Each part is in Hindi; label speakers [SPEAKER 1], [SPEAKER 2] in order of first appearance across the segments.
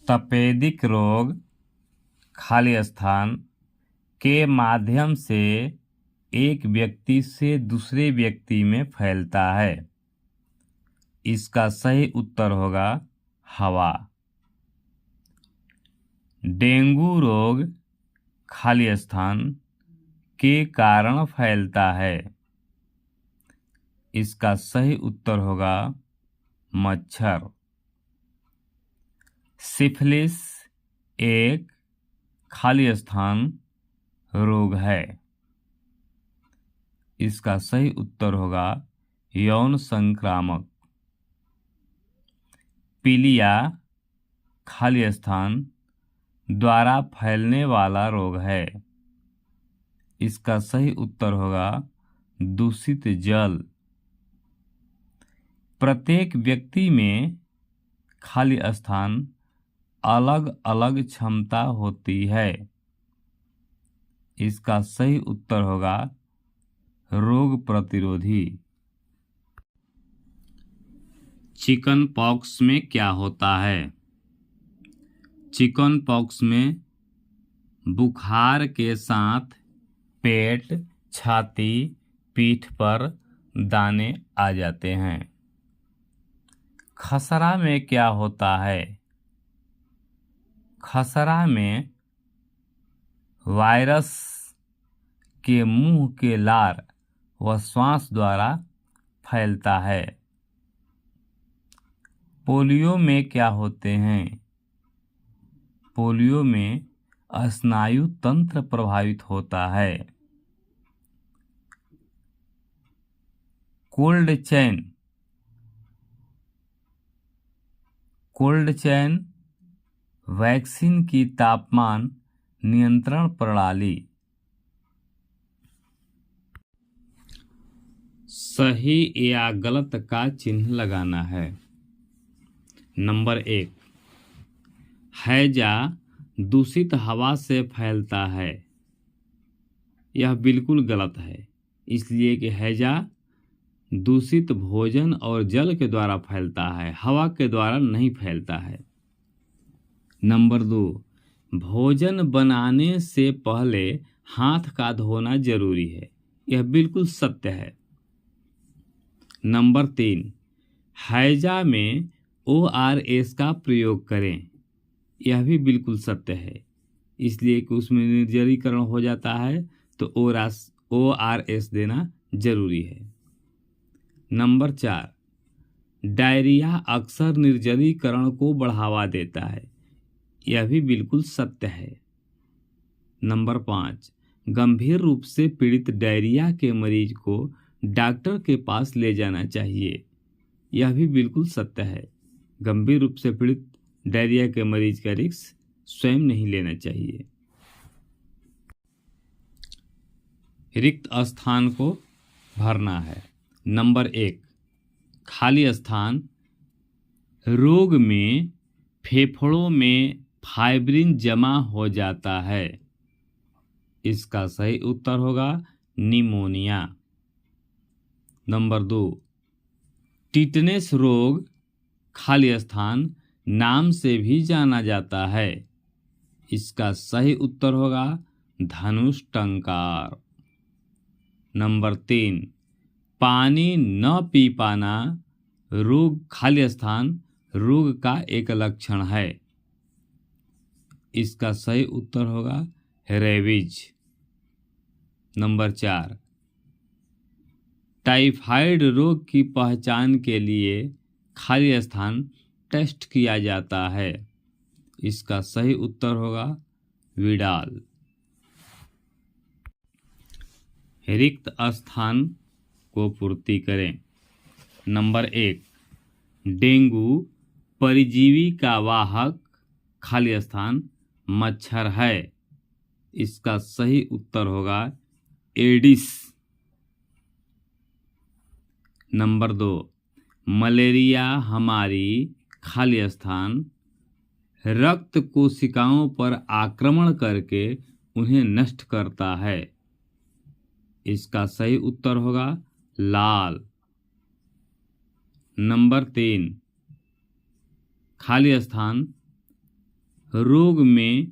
[SPEAKER 1] तपेदिक रोग खाली स्थान के माध्यम से एक व्यक्ति से दूसरे व्यक्ति में फैलता है। इसका सही उत्तर होगा हवा। डेंगू रोग खाली स्थान के कारण फैलता है। इसका सही उत्तर होगा मच्छर। सिफिलिस एक खाली स्थान रोग है। इसका सही उत्तर होगा यौन संक्रामक। पीलिया खाली स्थान द्वारा फैलने वाला रोग है। इसका सही उत्तर होगा दूषित जल। प्रत्येक व्यक्ति में खाली स्थान अलग अलग क्षमता होती है। इसका सही उत्तर होगा रोग प्रतिरोधी। चिकन पॉक्स में क्या होता है? चिकन पॉक्स में बुखार के साथ पेट, छाती, पीठ पर दाने आ जाते हैं। खसरा में क्या होता है? खसरा में वायरस के मुंह के लार व श्वास द्वारा फैलता है। पोलियो में क्या होते हैं? पोलियो में स्नायु तंत्र प्रभावित होता है। कोल्ड चैन वैक्सीन की तापमान नियंत्रण प्रणाली। सही या गलत का चिन्ह लगाना है। नंबर 1, हैजा दूषित हवा से फैलता है। यह बिल्कुल गलत है, इसलिए कि हैजा दूषित भोजन और जल के द्वारा फैलता है, हवा के द्वारा नहीं फैलता है। नंबर 2, भोजन बनाने से पहले हाथ का धोना जरूरी है। यह बिल्कुल सत्य है। नंबर 3, हैजा में ORS का प्रयोग करें। यह भी बिल्कुल सत्य है, इसलिए कि उसमें निर्जलीकरण हो जाता है तो ORS देना जरूरी है। नंबर 4, डायरिया अक्सर निर्जलीकरण को बढ़ावा देता है। यह भी बिल्कुल सत्य है। नंबर 5, गंभीर रूप से पीड़ित डायरिया के मरीज को डॉक्टर के पास ले जाना चाहिए। यह भी बिल्कुल सत्य है। गंभीर रूप से पीड़ित डायरिया के मरीज का रिस्क स्वयं नहीं लेना चाहिए। रिक्त स्थान को भरना है। नंबर 1, खाली स्थान रोग में फेफड़ों में फाइब्रिन जमा हो जाता है। इसका सही उत्तर होगा निमोनिया। नंबर 2, टिटनेस रोग खाली स्थान नाम से भी जाना जाता है। इसका सही उत्तर होगा धनुष टंकार। नंबर 3, पानी न पी पाना रोग खाली स्थान रोग का एक लक्षण है। इसका सही उत्तर होगा रेबीज। नंबर 4, टाइफाइड रोग की पहचान के लिए खाली स्थान टेस्ट किया जाता है। इसका सही उत्तर होगा विडाल। रिक्त स्थान को पूर्ति करें। नंबर 1, डेंगू परजीवी का वाहक खाली स्थान मच्छर है। इसका सही उत्तर होगा एडिस। नंबर 2, मलेरिया हमारी खाली स्थान रक्त कोशिकाओं पर आक्रमण करके उन्हें नष्ट करता है। इसका सही उत्तर होगा लाल। नंबर 3, खाली स्थान रोग में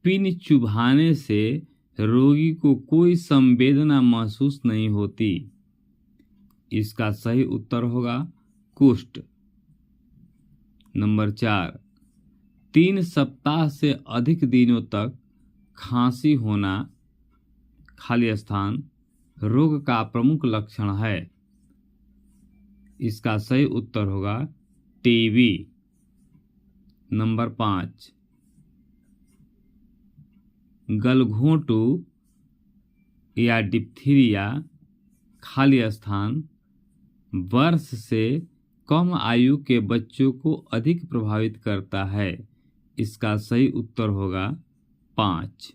[SPEAKER 1] पिन चुभाने से रोगी को कोई संवेदना महसूस नहीं होती। इसका सही उत्तर होगा कुष्ठ। नंबर 4, 3 सप्ताह से अधिक दिनों तक खांसी होना खाली स्थान रोग का प्रमुख लक्षण है। इसका सही उत्तर होगा टीबी। नंबर 5, गलघोंटू या डिप्थीरिया खाली स्थान वर्ष से कम आयु के बच्चों को अधिक प्रभावित करता है। इसका सही उत्तर होगा 5।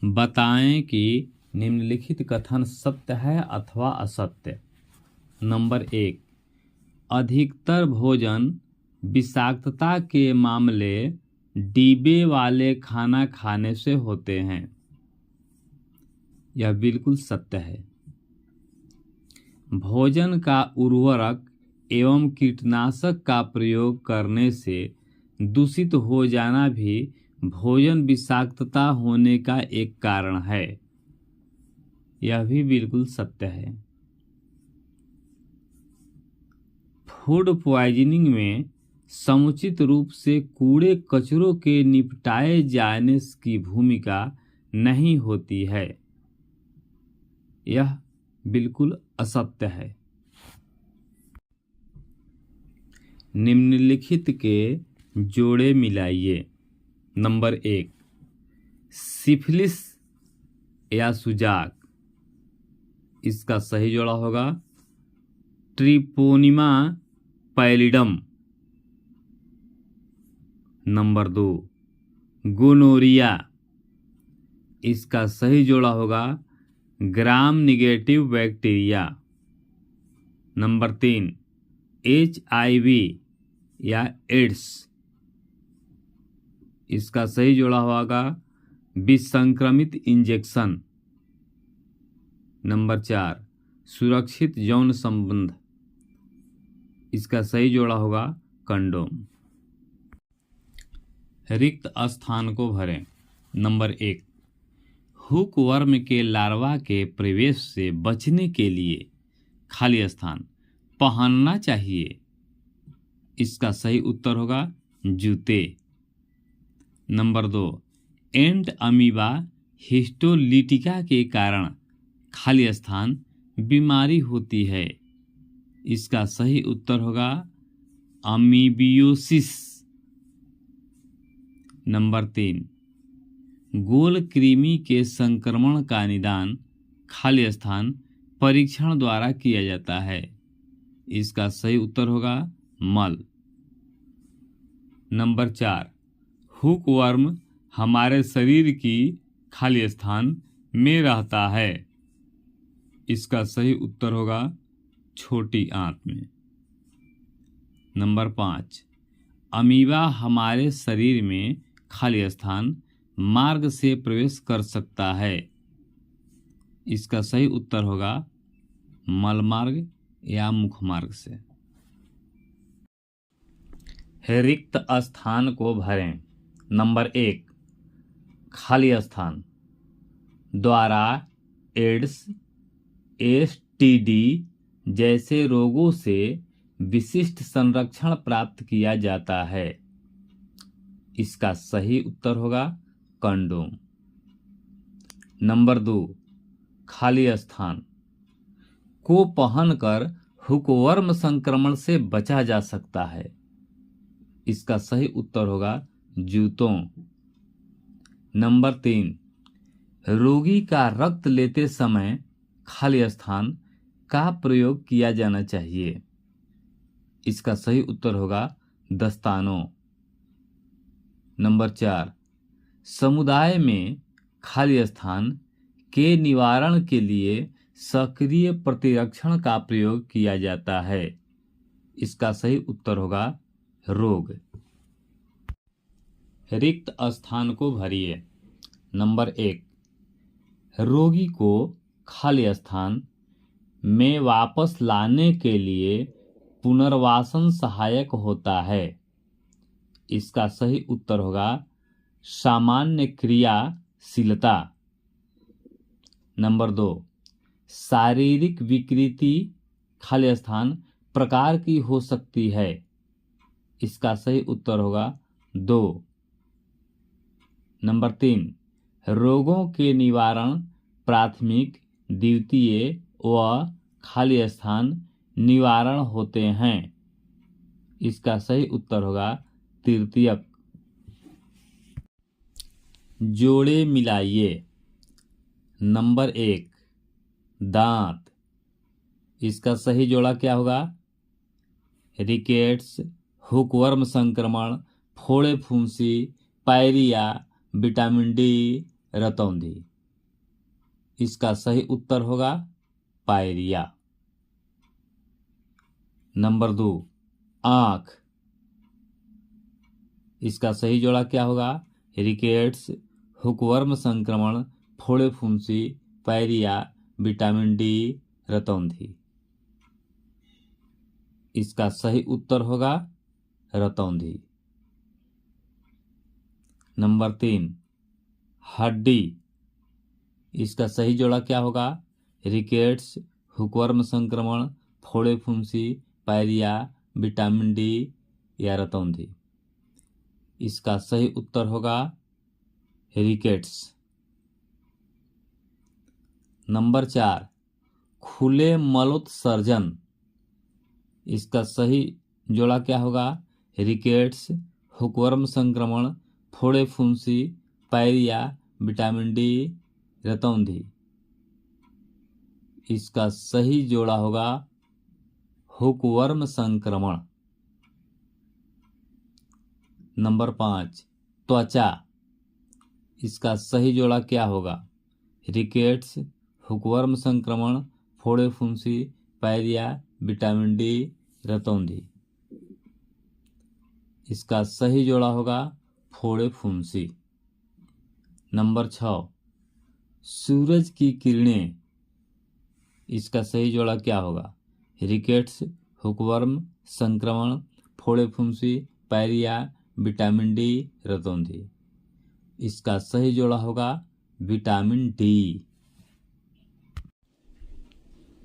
[SPEAKER 1] बताएं कि निम्नलिखित कथन सत्य है अथवा असत्य। नंबर 1, अधिकतर भोजन विषाक्तता के मामले डिब्बे वाले खाना खाने से होते हैं। यह बिल्कुल सत्य है। भोजन का उर्वरक एवं कीटनाशक का प्रयोग करने से दूषित हो जाना भी भोजन विषाक्तता होने का एक कारण है। यह भी बिल्कुल सत्य है। फूड पॉइजनिंग में समुचित रूप से कूड़े कचरों के निपटाए जाने की भूमिका नहीं होती है। यह बिल्कुल असत्य है। निम्नलिखित के जोड़े मिलाइए। नंबर 1, सिफिलिस या सुजाक। इसका सही जोड़ा होगा ट्रिपोनिमा पैलिडम। Number 2, gonorrhoea. इसका सही जोड़ा होगा ग्राम निगेटिव बैक्टीरिया। नंबर 3, HIV या एड्स। इसका सही जोड़ा होगा विसंक्रमित इंजेक्शन। नंबर 4, सुरक्षित यौन संबंध। इसका सही जोड़ा होगा कंडोम। रिक्त स्थान को भरें। नंबर 1, हुक वर्म के लार्वा के प्रवेश से बचने के लिए खाली स्थान पहनना चाहिए। इसका सही उत्तर होगा जूते। नंबर 2, एंट अमीबा हिस्टोलिटिका के कारण खाली स्थान बीमारी होती है। इसका सही उत्तर होगा अमीबियोसिस। नंबर 3, गोल कृमि के संक्रमण का निदान खाली स्थान परीक्षण द्वारा किया जाता है। इसका सही उत्तर होगा मल। नंबर 4, हुक वर्म हमारे शरीर की खाली स्थान में रहता है। इसका सही उत्तर होगा छोटी आंत में। नंबर 5, अमीबा हमारे शरीर में खाली स्थान मार्ग से प्रवेश कर सकता है। इसका सही उत्तर होगा मल मार्ग या मुख मार्ग से। रिक्त स्थान को भरें। नंबर 1, खाली स्थान द्वारा एड्स, STD जैसे रोगों से विशिष्ट संरक्षण प्राप्त किया जाता है। इसका सही उत्तर होगा कंडोम। नंबर 2, खाली स्थान को पहनकर हुकवर्म संक्रमण से बचा जा सकता है। इसका सही उत्तर होगा जूतों। नंबर 3, रोगी का रक्त लेते समय खाली स्थान का प्रयोग किया जाना चाहिए। इसका सही उत्तर होगा दस्तानों। नंबर 4, समुदाय में खाली स्थान के निवारण के लिए सक्रिय प्रतिरक्षण का प्रयोग किया जाता है। इसका सही उत्तर होगा रोग। रिक्त स्थान को भरिए। नंबर 1, रोगी को खाली स्थान में वापस लाने के लिए पुनर्वासन सहायक होता है। इसका सही उत्तर होगा सामान्य क्रियाशीलता। नंबर 2, शारीरिक विकृति खाली स्थान प्रकार की हो सकती है। इसका सही उत्तर होगा 2। नंबर 3, रोगों के निवारण प्राथमिक, द्वितीय व खाली स्थान निवारण होते हैं। इसका सही उत्तर होगा तृतीयक। जोड़े मिलाइए। नंबर 1, दांत। इसका सही जोड़ा क्या होगा? रिकेट्स, हुकवर्म संक्रमण, फोड़े फुंसी, पायरिया, विटामिन डी, रतौंधी। इसका सही उत्तर होगा पायरिया। नंबर 2, आँख। इसका सही जोड़ा क्या होगा? रिकेट्स, हुकवर्म संक्रमण, फोड़े फुंसी, पायरिया, विटामिन डी, रतौंधी। इसका सही उत्तर होगा रतौंधी। नंबर 3, हड्डी। इसका सही जोड़ा क्या होगा? रिकेट्स, हुकवर्म संक्रमण, फोड़े फुंसी, पायरिया, विटामिन डी या रतौंधी। इसका सही उत्तर होगा रिकेट्स। नंबर 4, खुले मलोत्सर्जन। इसका सही जोड़ा क्या होगा? रिकेट्स, हुकवर्म संक्रमण, फोड़े फुंसी, पायरिया, विटामिन डी, रतौंधी। इसका सही जोड़ा होगा हुकवर्म संक्रमण। नंबर 5, त्वचा। इसका सही जोड़ा क्या होगा? रिकेट्स, हुकवर्म संक्रमण, फोड़े फुंसी, पायरिया, विटामिन डी, रतौंधी। इसका सही जोड़ा होगा फोड़े फुंसी। नंबर 6, सूरज की किरणें। इसका सही जोड़ा क्या होगा? रिकेट्स, हुकवर्म संक्रमण, फोड़े फुंसी, पायरिया, विटामिन डी, रतौंधी। इसका सही जोड़ा होगा विटामिन डी।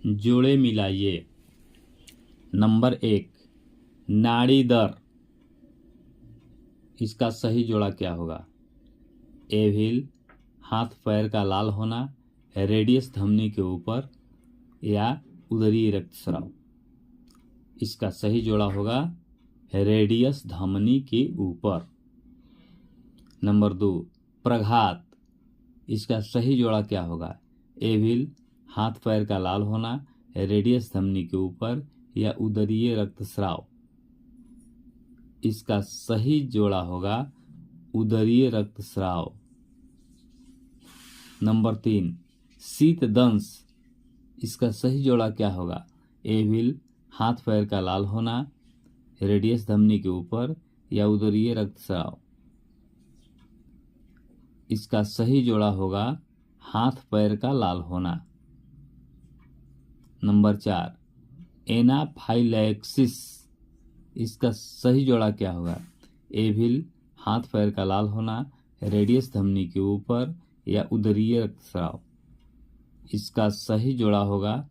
[SPEAKER 1] जोड़े मिलाइए। नंबर 1, नाड़ी दर। इसका सही जोड़ा क्या होगा? एविल, हाथ पैर का लाल होना, रेडियस धमनी के ऊपर या उदरीय रक्तस्राव। इसका सही जोड़ा होगा रेडियस धमनी के ऊपर। नंबर 2, प्रघात। इसका सही जोड़ा क्या होगा? एविल, हाथ पैर का लाल होना, रेडियस धमनी के ऊपर या उदरीय रक्तस्राव। इसका सही जोड़ा होगा उदरीय रक्तस्राव। नंबर 3, शीतदंश। इसका सही जोड़ा क्या होगा? एविल, हाथ पैर का लाल होना, रेडियस धमनी के ऊपर या उदरीय रक्तस्राव। इसका सही जोड़ा होगा हाथ पैर का लाल होना। Number 4, anaphylaxis. इसका सही जोड़ा क्या होगा? एविल, हाथ पैर का लाल होना, रेडियस धमनी के ऊपर या उदरीय रक्तस्राव। इसका सही जोड़ा होगा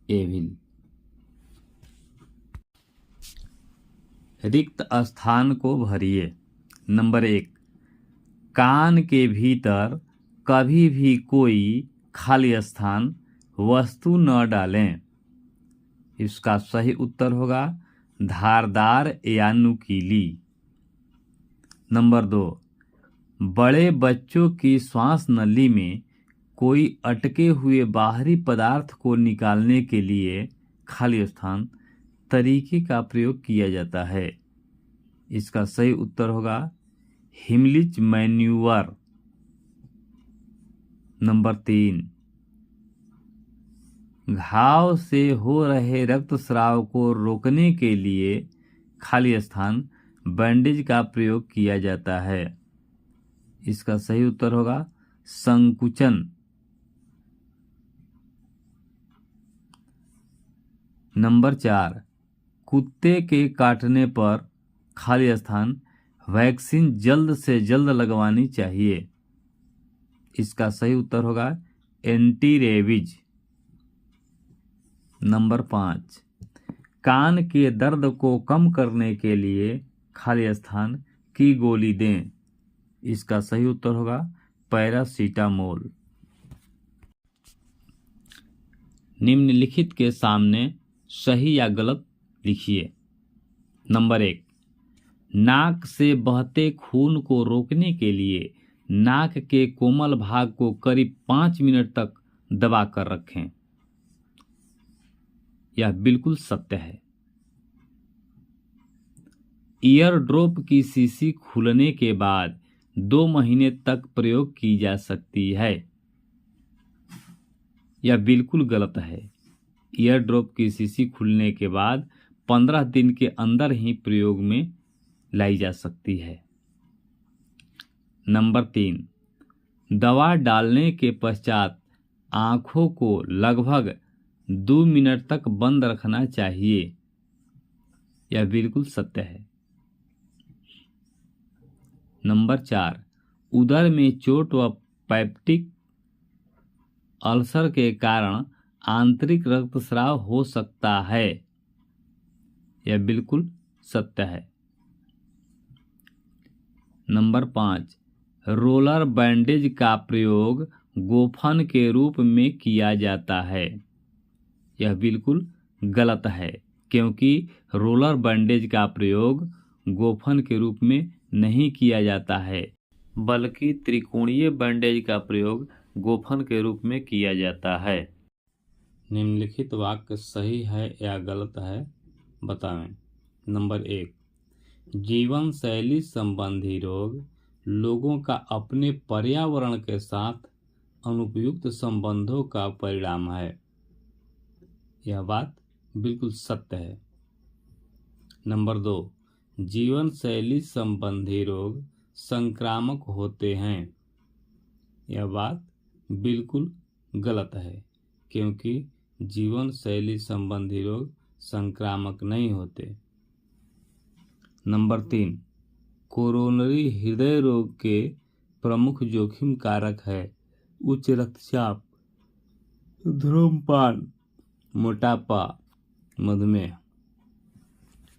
[SPEAKER 1] एविल। रिक्त स्थान को भरिए। नंबर 1, कान के भीतर कभी भी कोई खाली स्थान वस्तु न डालें। इसका सही उत्तर होगा धारदार या नुकीली। नंबर 2, बड़े बच्चों की श्वास नली में कोई अटके हुए बाहरी पदार्थ को निकालने के लिए खाली स्थान तरीके का प्रयोग किया जाता है। इसका सही उत्तर होगा हिमलिच मैन्यूअर। नंबर 3, घाव से हो रहे रक्तस्राव को रोकने के लिए खाली स्थान बैंडेज का प्रयोग किया जाता है। इसका सही उत्तर होगा संकुचन। नंबर 4, कुत्ते के काटने पर खाली स्थान वैक्सीन जल्द से जल्द लगवानी चाहिए। इसका सही उत्तर होगा एंटी रेबीज। नंबर 5, कान के दर्द को कम करने के लिए खाली स्थान की गोली दें। इसका सही उत्तर होगा पैरासीटामोल। निम्नलिखित के सामने सही या गलत लिखिए। नंबर 1, नाक से बहते खून को रोकने के लिए नाक के कोमल भाग को करीब 5 मिनट तक दबा कर रखें। यह बिल्कुल सत्य है। ईयर ड्रॉप की शीशी खुलने के बाद 2 महीने तक प्रयोग की जा सकती है। यह बिल्कुल गलत है। ईयर ड्रॉप की शीशी खुलने के बाद 15 दिन के अंदर ही प्रयोग में लाई जा सकती है। नंबर 3, दवा डालने के पश्चात आंखों को लगभग 2 मिनट तक बंद रखना चाहिए। यह बिल्कुल सत्य है। नंबर 4, उदर में चोट व पेप्टिक अल्सर के कारण आंतरिक रक्तस्राव हो सकता है। यह बिल्कुल सत्य है। नंबर 5, रोलर बैंडेज का प्रयोग गोफन के रूप में किया जाता है। यह बिल्कुल गलत है, क्योंकि रोलर बैंडेज का प्रयोग गोफन के रूप में नहीं किया जाता है, बल्कि त्रिकोणीय बैंडेज का प्रयोग गोफन के रूप में किया जाता है। निम्नलिखित वाक्य सही है या गलत है, बताएं। नंबर 1, जीवन शैली संबंधी रोग लोगों का अपने पर्यावरण के साथ अनुपयुक्त संबंधों का परिणाम है। यह बात बिल्कुल सत्य है। नंबर 2, जीवन शैली संबंधी रोग संक्रामक होते हैं। यह बात बिल्कुल गलत है, क्योंकि जीवन शैली संबंधी रोग संक्रामक नहीं होते। नंबर 3, कोरोनरी हृदय रोग के प्रमुख जोखिम कारक है उच्च रक्तचाप, धूम्रपान, मोटापा, मधुमेह।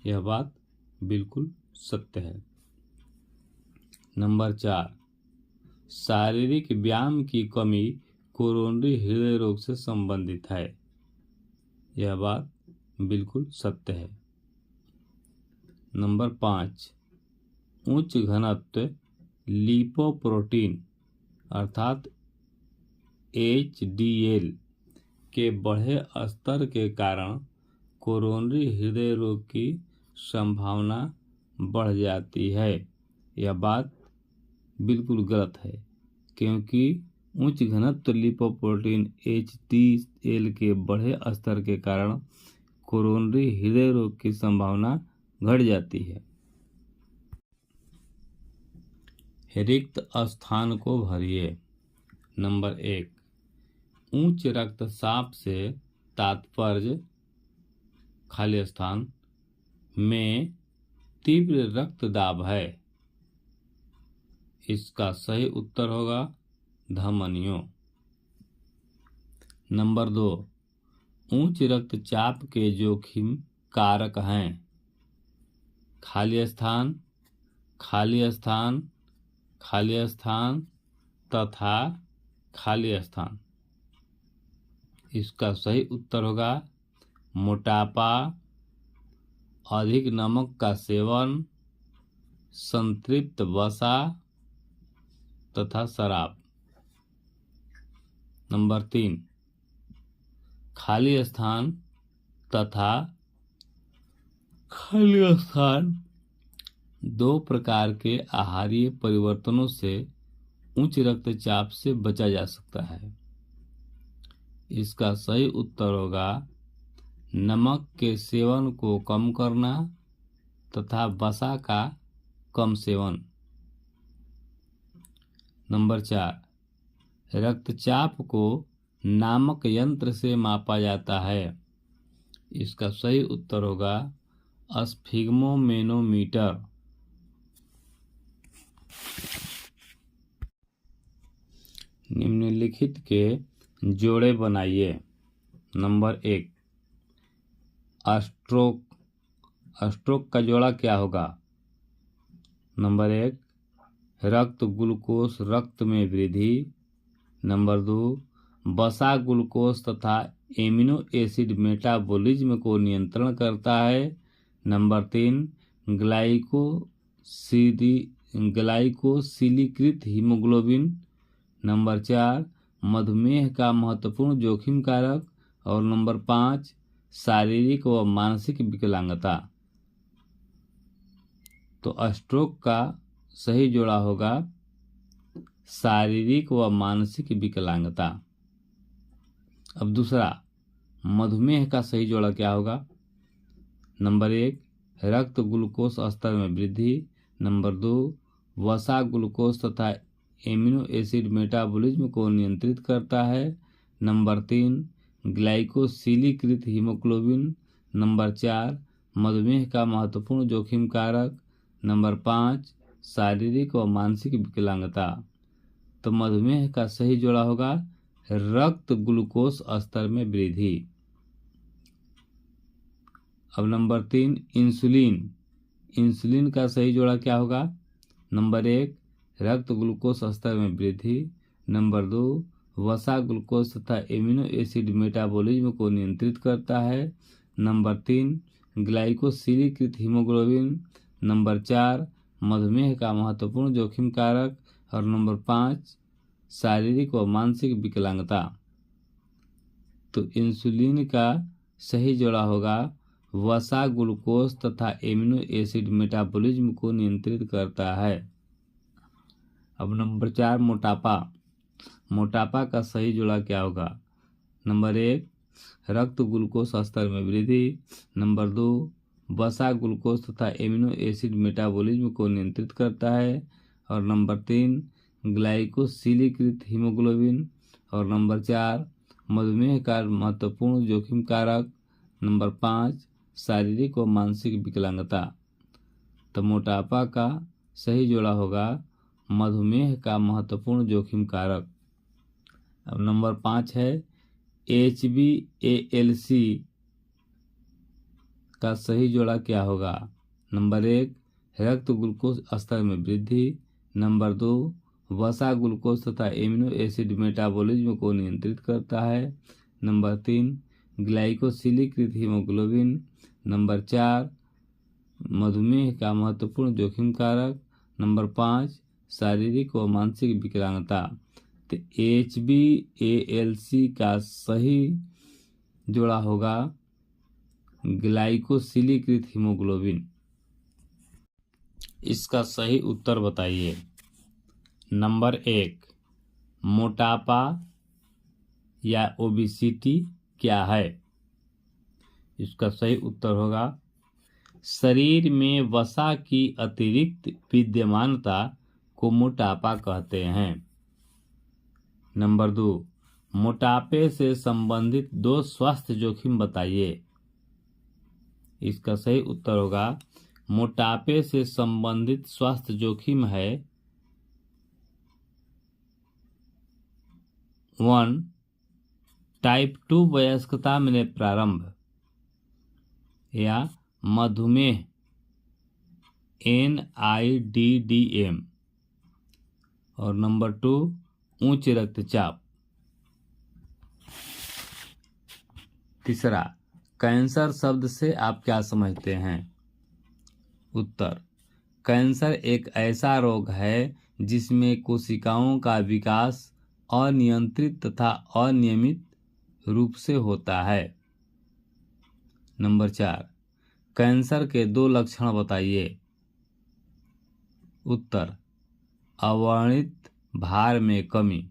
[SPEAKER 1] यह बात बिल्कुल सत्य है। नंबर 4, शारीरिक व्यायाम की कमी कोरोनरी हृदय रोग से संबंधित है। यह बात बिल्कुल सत्य है। नंबर 5, उच्च घनत्व लिपोप्रोटीन अर्थात HDL के बढ़े स्तर के कारण कोरोनरी हृदय रोग की संभावना बढ़ जाती है। यह बात बिल्कुल गलत है, क्योंकि उच्च घनत्व लिपोप्रोटीन HDL के बढ़े स्तर के कारण कोरोनरी हृदय रोग की संभावना घट जाती है। रिक्त स्थान को भरिए। नंबर 1, उच्च रक्तचाप से तात्पर्य खाली स्थान में तीव्र रक्तदाब है। इसका सही उत्तर होगा धमनियों। नंबर 2, उच्च रक्तचाप के जोखिम कारक हैं खाली स्थान, खाली स्थान, खाली स्थान तथा खाली स्थान। इसका सही उत्तर होगा मोटापा, अधिक नमक का सेवन, संतृप्त वसा तथा शराब। नंबर 3, खाली स्थान तथा खाली स्थान 2 प्रकार के आहारीय परिवर्तनों से उच्च रक्तचाप से बचा जा सकता है। इसका सही उत्तर होगा नमक के सेवन को कम करना तथा वसा का कम सेवन। नंबर 4, रक्तचाप को नामक यंत्र से मापा जाता है। इसका सही उत्तर होगा स्फिग्मोमेनोमीटर। निम्नलिखित के जोड़े बनाइए। नंबर 1, स्ट्रोक का जोड़ा क्या होगा? नंबर 1, रक्त ग्लूकोज रक्त में वृद्धि। नंबर 2, वसा ग्लूकोज तथा एमिनो एसिड मेटाबॉलिज्म को नियंत्रण करता है। Number 3, ग्लाइकोसिलीकृत haemoglobin. नंबर 4, मधुमेह का महत्वपूर्ण जोखिम कारक। और नंबर 5, शारीरिक व मानसिक विकलांगता। तो स्ट्रोक का सही जोड़ा होगा शारीरिक व मानसिक विकलांगता। अब दूसरा, मधुमेह का सही जोड़ा क्या होगा? नंबर 1, रक्त ग्लूकोज स्तर में वृद्धि। नंबर 2, वसा ग्लूकोज तथा एमिनो एसिड मेटाबॉलिज्म को नियंत्रित करता है। Number 3, ग्लाइकोसिलीकृत haemoglobin. नंबर 4, मधुमेह का महत्वपूर्ण जोखिम कारक। नंबर 5, शारीरिक व मानसिक विकलांगता। तो मधुमेह का सही जोड़ा होगा रक्त ग्लूकोज स्तर में वृद्धि। अब नंबर 3, इंसुलिन का सही जोड़ा क्या होगा? नंबर 1, रक्त ग्लूकोज स्तर में वृद्धि। नंबर 2, वसा ग्लूकोज तथा एमिनो एसिड मेटाबॉलिज्म को नियंत्रित करता है। Number 3, ग्लाइकोसिलीकृत haemoglobin. नंबर 4, मधुमेह का महत्वपूर्ण जोखिम कारक। और नंबर 5, शारीरिक व मानसिक विकलांगता। तो इंसुलिन का सही जोड़ा होगा वसा ग्लूकोज तथा एमिनो एसिड मेटाबॉलिज्म को नियंत्रित करता है। अब नंबर 4, मोटापा का सही जोड़ा क्या होगा? नंबर 1, रक्त ग्लूकोज स्तर में वृद्धि। नंबर 2, वसा ग्लूकोज तथा एमिनो एसिड मेटाबॉलिज्म को नियंत्रित करता है। और नंबर 3, ग्लाइकोसिलीकृत हीमोग्लोबिन। और नंबर 4, मधुमेह का महत्वपूर्ण जोखिम कारक। नंबर 5, शारीरिक व मानसिक विकलांगता। तो मोटापा का सही जोड़ा होगा मधुमेह का महत्वपूर्ण जोखिम कारक। अब नंबर 5 है HbA1c का सही जोड़ा क्या होगा? नंबर 1, रक्त ग्लूकोज स्तर में वृद्धि। नंबर 2, वसा ग्लूकोज तथा एमिनो एसिड मेटाबॉलिज्म को नियंत्रित करता है। Number 3, ग्लाइकोसिलीकृत haemoglobin. नंबर 4, मधुमेह का महत्वपूर्ण जोखिम कारक। नंबर 5, शारीरिक व मानसिक विकलांगता। तो HbA1c का सही जोड़ा होगा ग्लाइकोसिलीकृत हीमोग्लोबिन। इसका सही उत्तर बताइए। नंबर 1, मोटापा या ओबेसिटी क्या है? इसका सही उत्तर होगा शरीर में वसा की अतिरिक्त विद्यमानता को मोटापा कहते हैं। नंबर 2, मोटापे से संबंधित 2 स्वास्थ्य जोखिम बताइए। इसका सही उत्तर होगा मोटापे से संबंधित स्वास्थ्य जोखिम है 1, टाइप 2 वयस्कता में प्रारंभ या मधुमेह NIDDM। और नंबर 2, उच्च रक्तचाप। तीसरा, कैंसर शब्द से आप क्या समझते हैं? उत्तर, कैंसर एक ऐसा रोग है जिसमें कोशिकाओं का विकास अनियंत्रित तथा अनियमित रूप से होता है। नंबर 4, कैंसर के 2 लक्षण बताइए। उत्तर, अवर्णित भार में कमी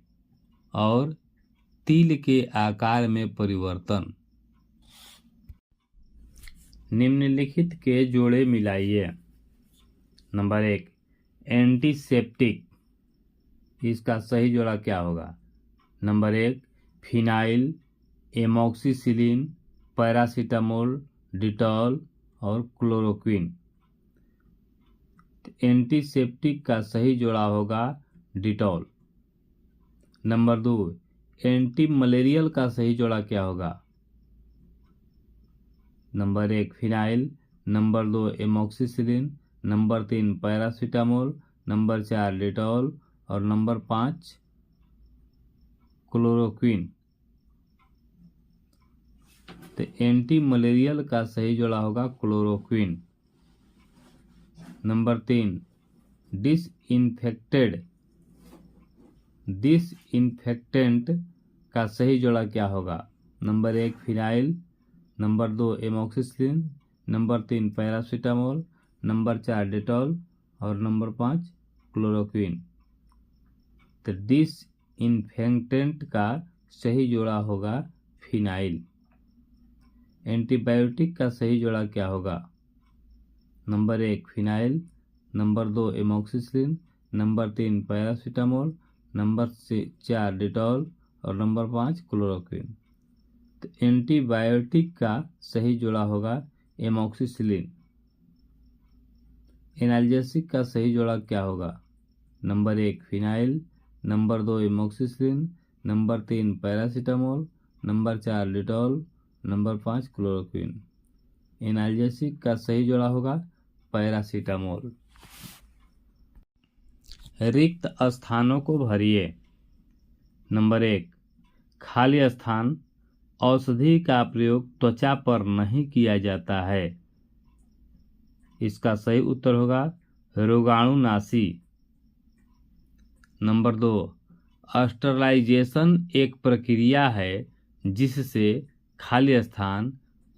[SPEAKER 1] और तिल के आकार में परिवर्तन। निम्नलिखित के जोड़े मिलाइए। Number 1, antiseptic. इसका सही जोड़ा क्या होगा? Number 1, phenyl, amoxicillin, paracetamol, Dettol और क्लोरोक्विन। एंटीसेप्टिक का सही जोड़ा होगा डिटॉल। नंबर 2 एंटी मलेरियल का सही जोड़ा क्या होगा? Number 1 phenyl, number 2 amoxicillin, number 3 paracetamol, number 4 Dettol और नंबर 5 क्लोरोक्विन। तो एंटी मलेरियल का सही जोड़ा होगा क्लोरोक्विन। नंबर 3 डिसइंफेक्टेंट का सही जोड़ा क्या होगा? Number 1 phenyl, number 2 amoxicillin, number 3 paracetamol, number 4 Dettol और नंबर 5 क्लोरोक्विन। तो डिसइंफेक्टेंट का सही जोड़ा होगा फिनाइल। एंटीबायोटिक का सही जोड़ा क्या होगा? Number 1 phenyl, number 2 amoxicillin, number 3 paracetamol, number 4 Dettol और नंबर 5 क्लोरोक्विन। तो एंटीबायोटिक का सही जोड़ा होगा एमोक्सिसिलिन। एनाल्जेसिक का सही जोड़ा क्या होगा? Number 1 phenyl, number 2 amoxicillin, number 3 paracetamol, number 4 Dettol, number 5 chloroquine. Analgesic का सही जोड़ा होगा पैरासीटामोल। रिक्त स्थानों को भरिए। नंबर 1 खाली स्थान, औषधि का प्रयोग त्वचा पर नहीं किया जाता है। इसका सही उत्तर होगा रोगाणुनाशी। नंबर 2 स्टरलाइजेशन एक प्रक्रिया है जिससे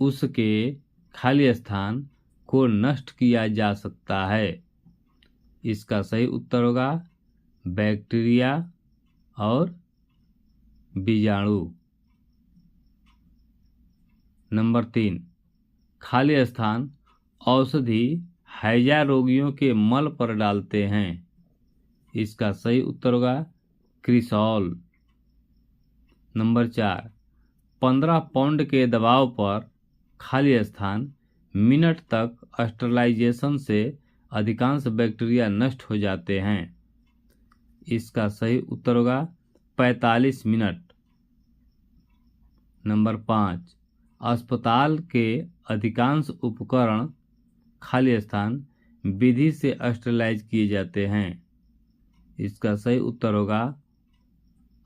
[SPEAKER 1] उसके खाली स्थान को नष्ट किया जा सकता है। इसका सही उत्तर होगा बैक्टीरिया और बीजाणु। नंबर 3 खाली स्थान औषधि हैजा रोगियों के मल पर डालते हैं। इसका सही उत्तर होगा क्रिसॉल। नंबर 4 15 पाउंड के दबाव पर खाली स्थान मिनट तक स्टरलाइजेशन से अधिकांश बैक्टीरिया नष्ट हो जाते हैं। इसका सही उत्तर होगा 45 मिनट। नंबर 5 अस्पताल के अधिकांश उपकरण खाली स्थान विधि से स्टरलाइज किए जाते हैं। इसका सही उत्तर होगा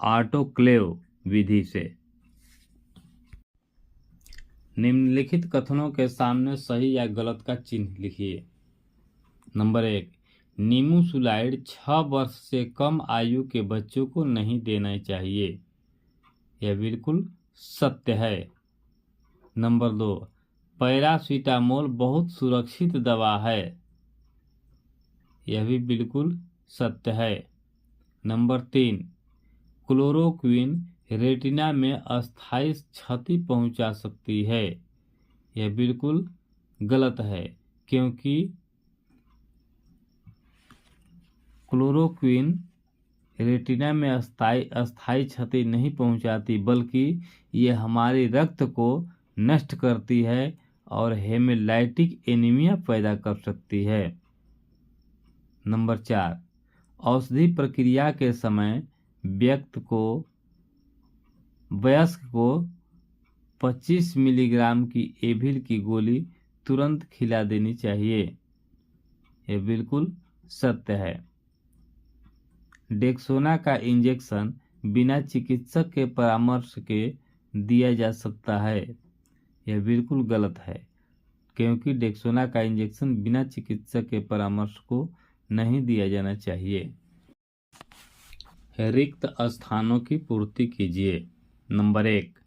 [SPEAKER 1] ऑटोक्लेव विधि से। निम्नलिखित कथनों के सामने सही या गलत का चिन्ह लिखिए। नंबर 1 नीमूसुलाइड 6 वर्ष से कम आयु के बच्चों को नहीं देना चाहिए। यह बिल्कुल सत्य है। नंबर 2 पैरासीटामोल बहुत सुरक्षित दवा है। यह भी बिल्कुल सत्य है। नंबर 3 क्लोरोक्विन रेटिना में अस्थायी क्षति पहुंचा सकती है। यह बिल्कुल गलत है, क्योंकि क्लोरोक्विन रेटिना में अस्थायी क्षति नहीं पहुंचाती, बल्कि ये हमारे रक्त को नष्ट करती है और हेमोलाइटिक एनीमिया पैदा कर सकती है। नंबर 4 औषधि प्रक्रिया के समय वयस्क को 25 मिलीग्राम की एविल की गोली तुरंत खिला देनी चाहिए। यह बिल्कुल सत्य है। डेक्सोना का इंजेक्शन बिना चिकित्सक के परामर्श के दिया जा सकता है। यह बिल्कुल गलत है, क्योंकि डेक्सोना का इंजेक्शन बिना चिकित्सक के परामर्श को नहीं दिया जाना चाहिए। रिक्त स्थानों की पूर्ति कीजिए। नंबर 1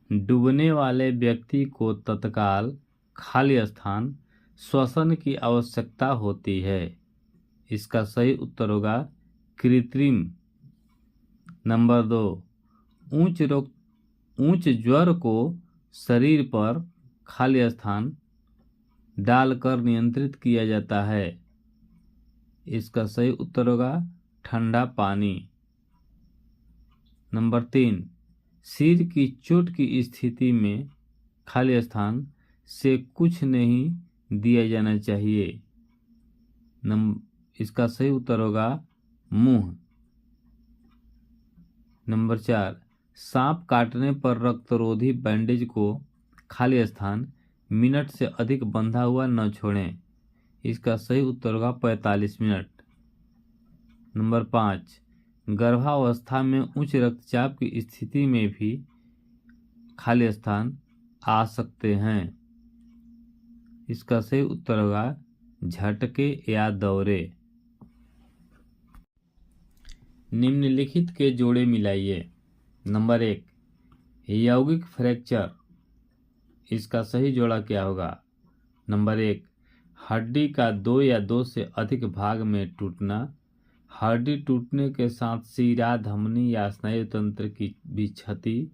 [SPEAKER 1] डूबने वाले व्यक्ति को तत्काल खाली स्थान श्वसन की आवश्यकता होती है। इसका सही उत्तर होगा कृत्रिम। नंबर 2 उच्च ज्वर को शरीर पर खाली स्थान डालकर नियंत्रित किया जाता है। इसका सही उत्तर होगा ठंडा पानी। नंबर 3 सिर की चोट की स्थिति में खाली स्थान से कुछ नहीं दिया जाना चाहिए। इसका सही उत्तर होगा मुंह। नंबर 4, सांप काटने पर रक्तरोधी बैंडेज को खाली स्थान मिनट से अधिक बंधा हुआ न छोड़ें। इसका सही उत्तर होगा 45 मिनट। नंबर 5, गर्भावस्था में उच्च रक्तचाप की स्थिति में भी खाली स्थान आ सकते हैं। इसका सही उत्तर होगा झटके या दौरे। निम्नलिखित के जोड़े मिलाइए। नंबर 1, यौगिक फ्रैक्चर। इसका सही जोड़ा क्या होगा? नंबर 1, हड्डी का 2 या 2 से अधिक भाग में टूटना। हड्डी टूटने के साथ शिरा, धमनी या स्नायु तंत्र की भी क्षति।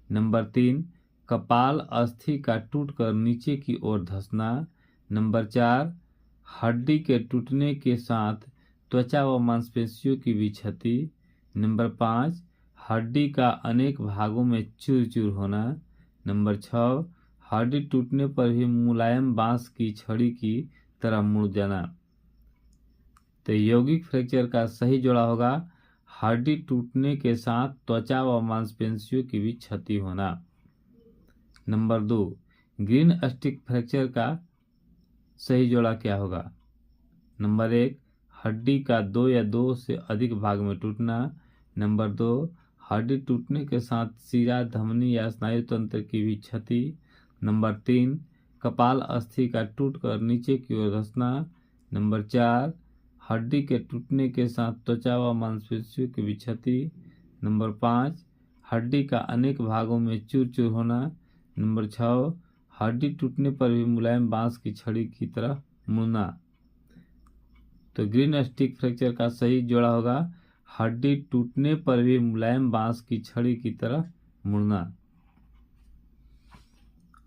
[SPEAKER 1] नंबर 3, कपाल अस्थि का टूटकर नीचे की ओर धंसना। नंबर 4, हड्डी के टूटने के साथ त्वचा व मांसपेशियों की भी क्षति। नंबर 5, हड्डी का अनेक भागों में चूर चूर होना। नंबर 6, हड्डी टूटने पर भी मुलायम बांस की छड़ी की तरह मुड़ जाना। तो यौगिक फ्रैक्चर का सही जोड़ा होगा हड्डी टूटने के साथ त्वचा व मांसपेशियों की भी क्षति होना। नंबर 2, ग्रीन स्टिक फ्रैक्चर का सही जोड़ा क्या होगा? नंबर 1, हड्डी का 2 या 2 से अधिक भाग में टूटना। नंबर 2, हड्डी टूटने के साथ शिरा, धमनी या स्नायु तंत्र की भी क्षति। नंबर 3, कपाल अस्थि का टूटकर नीचे की ओर धंसना। नंबर 4, हड्डी के टूटने के साथ त्वचा व मांसपेशियों की भी क्षति। नंबर 5, हड्डी का अनेक भागों में चूर चूर होना। नंबर 6, हड्डी टूटने पर भी मुलायम बांस की छड़ी की तरह मुड़ना। तो ग्रीन स्टिक फ्रैक्चर का सही जोड़ा होगा हड्डी टूटने पर भी मुलायम बांस की छड़ी की तरह मुड़ना।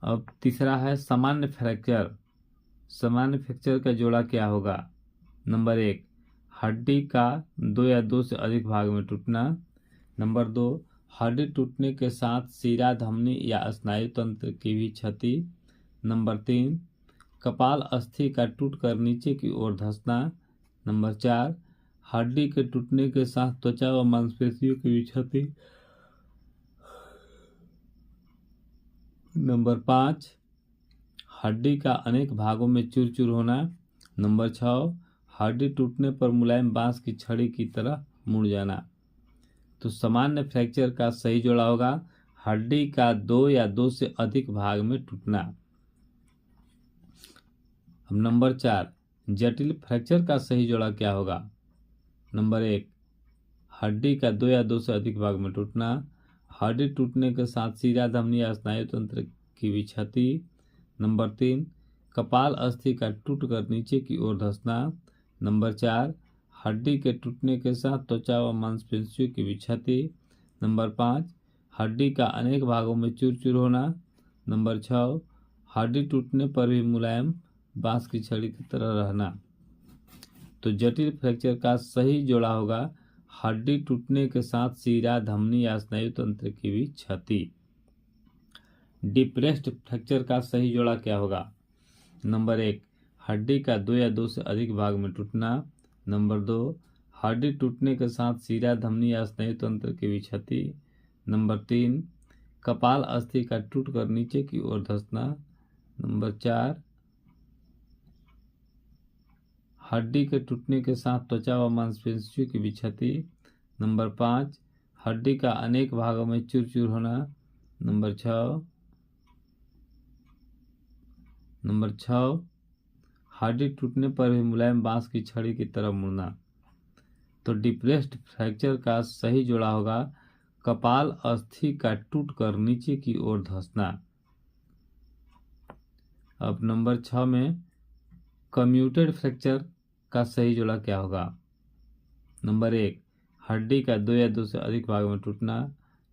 [SPEAKER 1] अब तीसरा है सामान्य फ्रैक्चर। सामान्य फ्रैक्चर का जोड़ा क्या होगा? नंबर 1, हड्डी का 2 या 2 से अधिक भाग में टूटना। नंबर 2, हड्डी टूटने के साथ शिरा, धमनी या स्नायु तंत्र की भी क्षति। नंबर 3, कपाल अस्थि का टूटकर नीचे की ओर धंसना। नंबर 4, हड्डी के टूटने के साथ त्वचा व मांसपेशियों की भी क्षति। नंबर 5, हड्डी का अनेक भागों में चूर चूर होना। नंबर 6, हड्डी टूटने पर मुलायम बांस की छड़ी की तरह मुड़ जाना। तो सामान्य फ्रैक्चर का सही जोड़ा होगा हड्डी का 2 या 2 से अधिक भाग में टूटना। अब नंबर 4, जटिल फ्रैक्चर का सही जोड़ा क्या होगा? नंबर 1, हड्डी का 2 या 2 से अधिक भाग में टूटना। हड्डी टूटने के साथ शिरा, धमनी या स्नायु तंत्र की भी क्षति। नंबर 3, कपाल अस्थि का टूटकर नीचे की ओर धंसना। नंबर 4, हड्डी के टूटने के साथ त्वचा व मांसपेशियों की भी क्षति। नंबर 5, हड्डी का अनेक भागों में चूर चूर होना। नंबर 6, हड्डी टूटने पर भी मुलायम बांस की छड़ी की तरह रहना। तो जटिल फ्रैक्चर का सही जोड़ा होगा हड्डी टूटने के साथ शिरा, धमनी या स्नायु तंत्र की भी क्षति। डिप्रेस्ड फ्रैक्चर का सही जोड़ा क्या होगा? नंबर 1, हड्डी का 2 या 2 से अधिक भाग में टूटना। नंबर 2, हड्डी टूटने के साथ शिरा, धमनी या स्नायु तंत्र की भी क्षति। नंबर 3, कपाल अस्थि का टूटकर नीचे की ओर धंसना। नंबर 4, हड्डी के टूटने के साथ त्वचा व मांसपेशियों की भी क्षति। नंबर 5, हड्डी का अनेक भागों में चूर चूर होना। नंबर 6, हड्डी टूटने पर भी मुलायम बांस की छड़ी की तरह मुड़ना। तो डिप्रेस्ड फ्रैक्चर का सही जोड़ा होगा कपाल अस्थि का टूटकर नीचे की ओर धंसना। अब नंबर 6 में कम्यूटेड फ्रैक्चर का सही जोड़ा क्या होगा? नंबर 1, हड्डी का 2 या 2 से अधिक भाग में टूटना।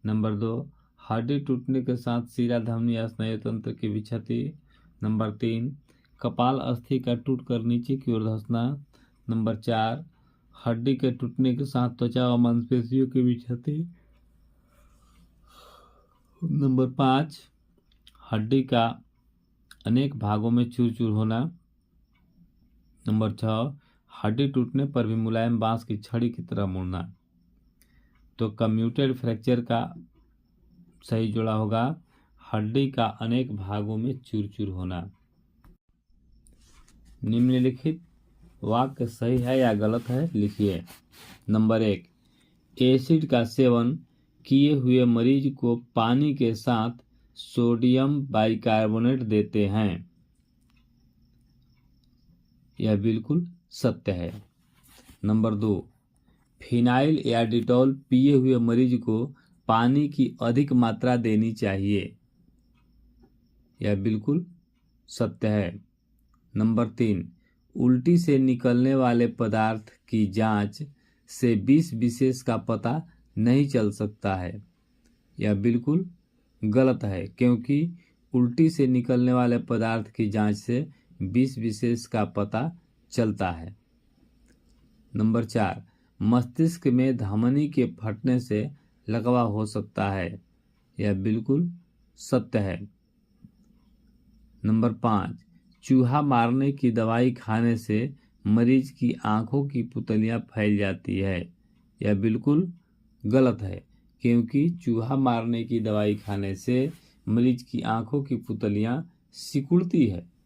[SPEAKER 1] नंबर 2, हड्डी टूटने के साथ शिरा, धमनी या स्नायु तंत्र की भी क्षति। नंबर 3, कपाल अस्थि का टूटकर नीचे की ओर धंसना। नंबर 4, हड्डी के टूटने के साथ त्वचा व मांसपेशियों की भी क्षति। नंबर 5, हड्डी का अनेक भागों में चूर चूर होना। नंबर 6, हड्डी टूटने पर भी मुलायम बांस की छड़ी की तरह मुड़ना। तो कम्यूटेड फ्रैक्चर का सही जोड़ा होगा हड्डी का अनेक भागों में चूर चूर होना। निम्नलिखित वाक्य सही है या गलत है, लिखिए। नंबर 1, एसिड का सेवन किए हुए मरीज को पानी के साथ सोडियम बाइकार्बोनेट देते हैं। यह बिल्कुल सत्य है। नंबर 2, फिनाइल या डिटॉल पिए हुए मरीज को पानी की अधिक मात्रा देनी चाहिए। यह बिल्कुल सत्य है। नंबर 3, उल्टी से निकलने वाले पदार्थ की जांच से विष विशेष का पता नहीं चल सकता है। यह बिल्कुल गलत है, क्योंकि उल्टी से निकलने वाले पदार्थ की जांच से विष विशेष का पता चलता है। नंबर 4, मस्तिष्क में धमनी के फटने से लकवा हो सकता है। यह बिल्कुल सत्य है। नंबर 5, चूहा मारने की दवाई खाने से मरीज की आंखों की पुतलियां फैल जाती है। यह बिल्कुल गलत है, क्योंकि चूहा मारने की दवाई खाने से मरीज की आंखों की पुतलियां सिकुड़ती है।